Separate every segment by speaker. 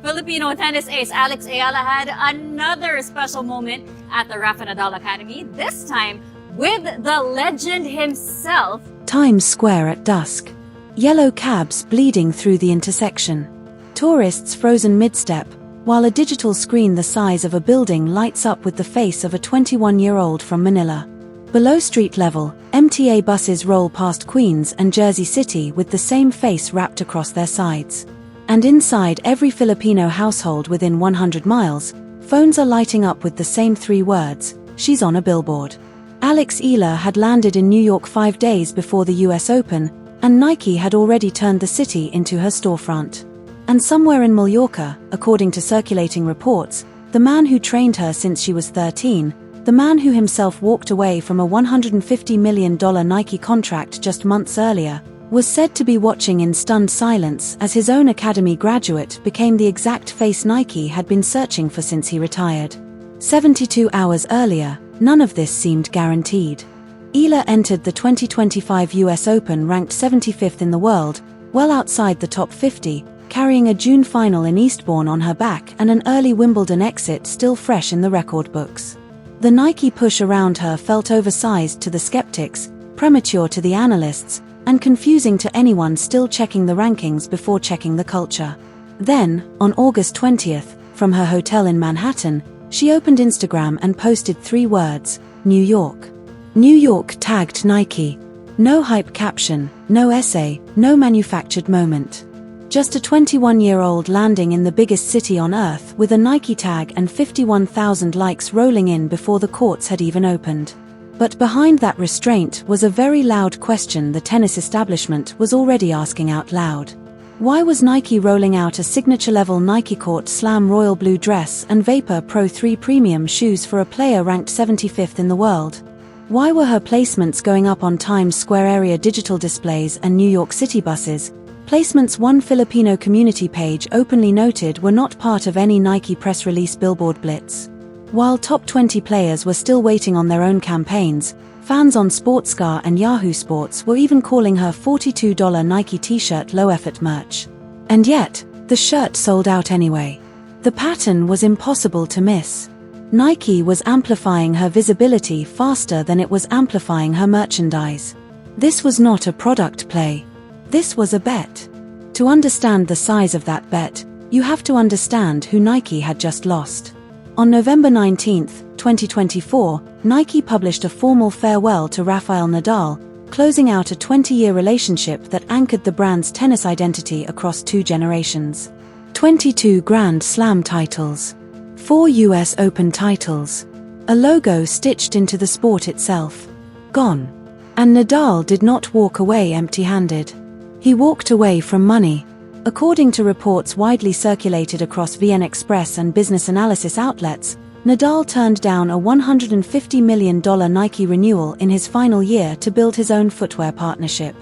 Speaker 1: Filipino tennis ace Alex Eala had another special moment at the Rafa Nadal Academy, this time with the legend himself.
Speaker 2: Times Square at dusk. Yellow cabs bleeding through the intersection. Tourists frozen mid-step, while a digital screen the size of a building lights up with the face of a 21-year-old from Manila. Below street level, MTA buses roll past Queens and Jersey City with the same face wrapped across their sides. And inside every Filipino household within 100 miles, phones are lighting up with the same 3 words: she's on a billboard. Alex Eala had landed in New York 5 days before the US Open, and Nike had already turned the city into her storefront. And somewhere in Mallorca, according to circulating reports, the man who trained her since she was 13, the man who himself walked away from a $150 million Nike contract just months earlier, was said to be watching in stunned silence as his own academy graduate became the exact face Nike had been searching for since he retired. 72 hours earlier, none of this seemed guaranteed. Eala entered the 2025 US Open ranked 75th in the world, well outside the top 50, carrying a June final in Eastbourne on her back and an early Wimbledon exit still fresh in the record books. The Nike push around her felt oversized to the skeptics, premature to the analysts, and confusing to anyone still checking the rankings before checking the culture. Then, on August 20th, from her hotel in Manhattan, she opened Instagram and posted 3 words: New York. New York tagged Nike. No hype caption, no essay, no manufactured moment. Just a 21-year-old landing in the biggest city on earth with a Nike tag and 51,000 likes rolling in before the courts had even opened. But behind that restraint was a very loud question the tennis establishment was already asking out loud. Why was Nike rolling out a signature-level Nike Court Slam Royal Blue dress and Vapor Pro 3 premium shoes for a player ranked 75th in the world? Why were her placements going up on Times Square area digital displays and New York City buses? Placements one Filipino community page openly noted were not part of any Nike press release billboard blitz. While top 20 players were still waiting on their own campaigns, fans on Sportscar and Yahoo Sports were even calling her $42 Nike t-shirt low-effort merch. And yet, the shirt sold out anyway. The pattern was impossible to miss. Nike was amplifying her visibility faster than it was amplifying her merchandise. This was not a product play. This was a bet. To understand the size of that bet, you have to understand who Nike had just lost. On November 19, 2024, Nike published a formal farewell to Rafael Nadal, closing out a 20-year relationship that anchored the brand's tennis identity across 2 generations. 22 Grand Slam titles. 4 US Open titles. A logo stitched into the sport itself. Gone. And Nadal did not walk away empty-handed. He walked away from money. According to reports widely circulated across VN Express and business analysis outlets, Nadal turned down a $150 million Nike renewal in his final year to build his own footwear partnership.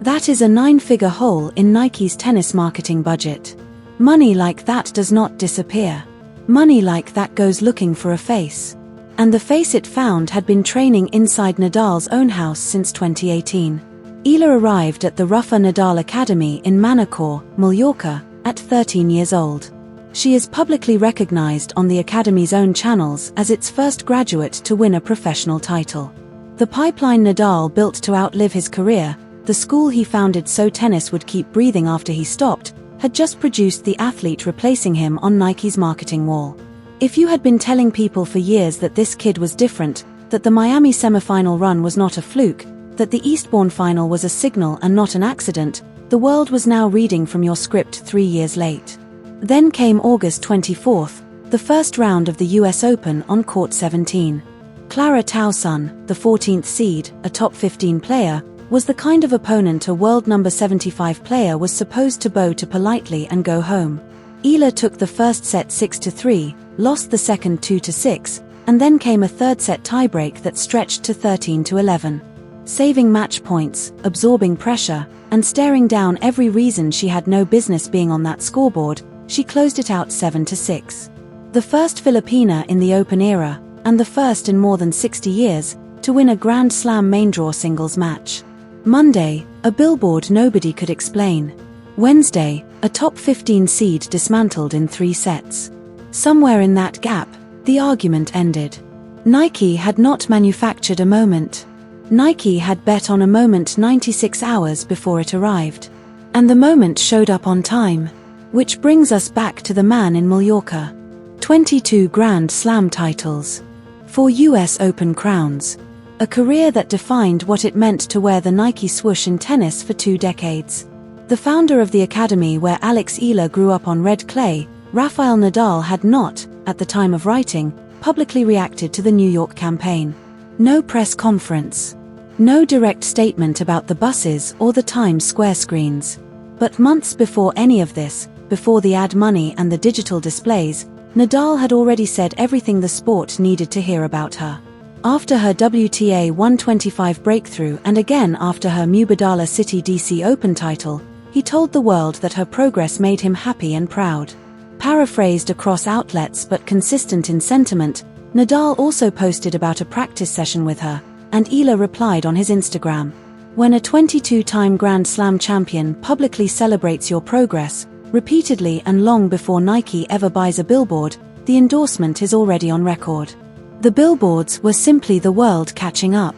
Speaker 2: That is a 9-figure hole in Nike's tennis marketing budget. Money like that does not disappear. Money like that goes looking for a face. And the face it found had been training inside Nadal's own house since 2018. Eala arrived at the Rafa Nadal Academy in Manacor, Mallorca, at 13 years old. She is publicly recognized on the Academy's own channels as its first graduate to win a professional title. The pipeline Nadal built to outlive his career, the school he founded so tennis would keep breathing after he stopped, had just produced the athlete replacing him on Nike's marketing wall. If you had been telling people for years that this kid was different, that the Miami semifinal run was not a fluke, that the Eastbourne final was a signal and not an accident, the world was now reading from your script 3 years late. Then came August 24th, the first round of the US Open on Court 17. Clara Tauson, the 14th seed, a top 15 player, was the kind of opponent a world number 75 player was supposed to bow to politely and go home. Eala took the first set 6-3, lost the second 2-6, and then came a third set tiebreak that stretched to 13-11. Saving match points, absorbing pressure, and staring down every reason she had no business being on that scoreboard, she closed it out 7-6. The first Filipina in the Open era, and the first in more than 60 years, to win a Grand Slam main draw singles match. Monday, a billboard nobody could explain. Wednesday, A top 15 seed dismantled in 3 sets. Somewhere in that gap, the argument ended. Nike had not manufactured a moment. Nike had bet on a moment 96 hours before it arrived. And the moment showed up on time. Which brings us back to the man in Mallorca. 22 Grand Slam titles. 4 US Open crowns. A career that defined what it meant to wear the Nike swoosh in tennis for 2 decades. The founder of the academy where Alex Eala grew up on red clay, Rafa Nadal had not, at the time of writing, publicly reacted to the New York campaign. No press conference. No direct statement about the buses or the Times Square screens. But months before any of this, before the ad money and the digital displays, Nadal had already said everything the sport needed to hear about her. After her WTA 125 breakthrough and again after her Mubadala City DC Open title, he told the world that her progress made him happy and proud. Paraphrased across outlets but consistent in sentiment, Nadal also posted about a practice session with her, and Eala replied on his Instagram. When a 22-time Grand Slam champion publicly celebrates your progress, repeatedly and long before Nike ever buys a billboard, the endorsement is already on record. The billboards were simply the world catching up.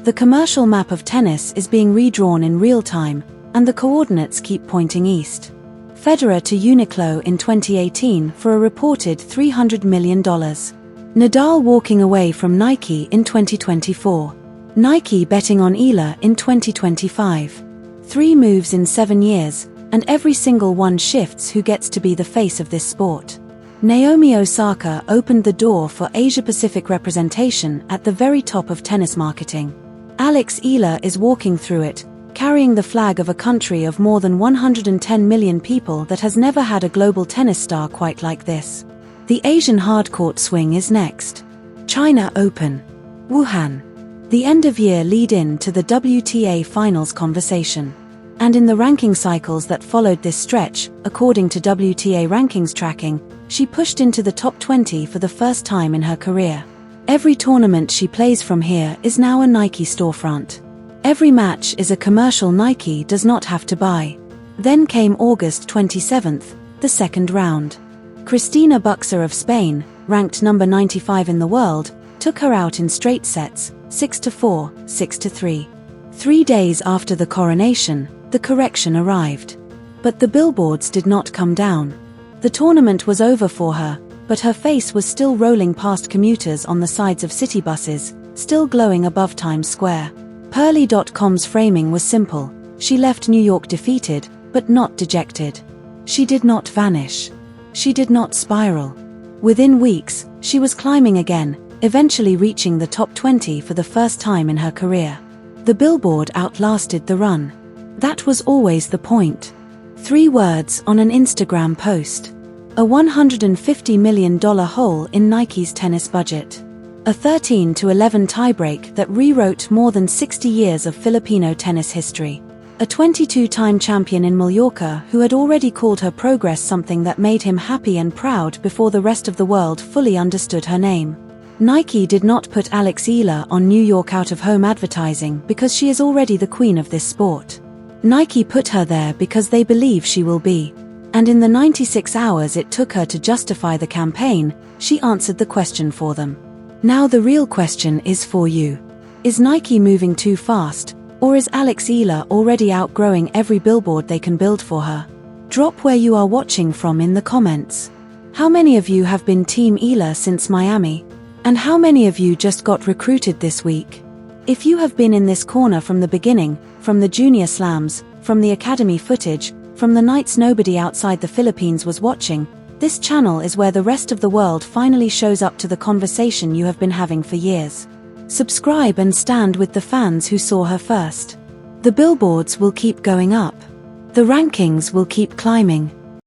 Speaker 2: The commercial map of tennis is being redrawn in real time, and the coordinates keep pointing east. Federer to Uniqlo in 2018 for a reported $300 million. Nadal walking away from Nike in 2024. Nike betting on Eala in 2025. 3 moves in 7 years, and every single one shifts who gets to be the face of this sport. Naomi Osaka opened the door for Asia-Pacific representation at the very top of tennis marketing. Alex Eala is walking through it, carrying the flag of a country of more than 110 million people that has never had a global tennis star quite like this. The Asian hardcourt swing is next. China Open. Wuhan. The end-of-year lead-in to the WTA Finals conversation. And in the ranking cycles that followed this stretch, according to WTA rankings tracking, she pushed into the top 20 for the first time in her career. Every tournament she plays from here is now a Nike storefront. Every match is a commercial Nike does not have to buy. Then came August 27th, the second round. Cristina Buxer of Spain, ranked number 95 in the world, took her out in straight sets, 6-4, 6-3. 3 days after the coronation, the correction arrived. But the billboards did not come down. The tournament was over for her, but her face was still rolling past commuters on the sides of city buses, still glowing above Times Square. Pearly.com's framing was simple. She left New York defeated, but not dejected. She did not vanish. She did not spiral. Within weeks, she was climbing again, eventually reaching the top 20 for the first time in her career. The billboard outlasted the run. That was always the point. 3 words on an Instagram post. A $150 million hole in Nike's tennis budget. A 13-11 tiebreak that rewrote more than 60 years of Filipino tennis history. A 22-time champion in Mallorca who had already called her progress something that made him happy and proud before the rest of the world fully understood her name. Nike did not put Alex Eala on New York out-of-home advertising because she is already the queen of this sport. Nike put her there because they believe she will be. And in the 96 hours it took her to justify the campaign, she answered the question for them. Now the real question is for you. Is Nike moving too fast, or is Alex Eala already outgrowing every billboard they can build for her? Drop where you are watching from in the comments. How many of you have been Team Eala since Miami? And how many of you just got recruited this week? If you have been in this corner from the beginning, from the junior slams, from the academy footage, from the nights nobody outside the Philippines was watching, this channel is where the rest of the world finally shows up to the conversation you have been having for years. Subscribe and stand with the fans who saw her first. The billboards will keep going up. The rankings will keep climbing.